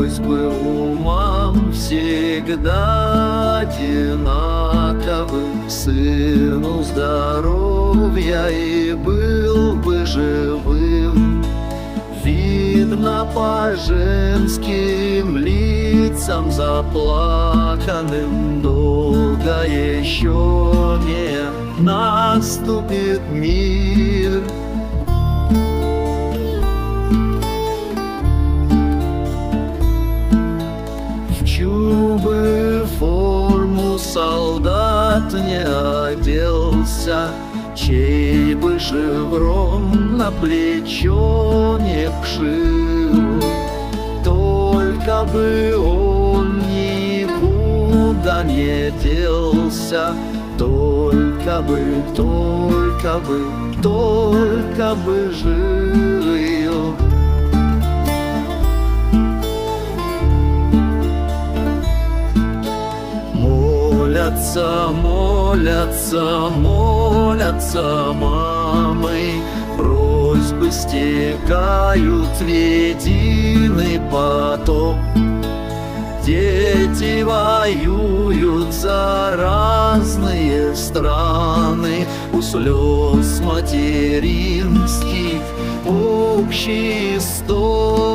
просьбы у мам всегда одинаковы. Сыну здоровья и был бы живым. Видно по женским лицам заплаканным, долго еще не наступит мир. В чубы форму солдат не оделся, чей бы шеврон на плечо не вшил. Только бы он никуда не делся, только бы жил. Молятся мамы, просьбы стекают в единый поток. Дети воюют за разные страны, у слез материнских общий стол.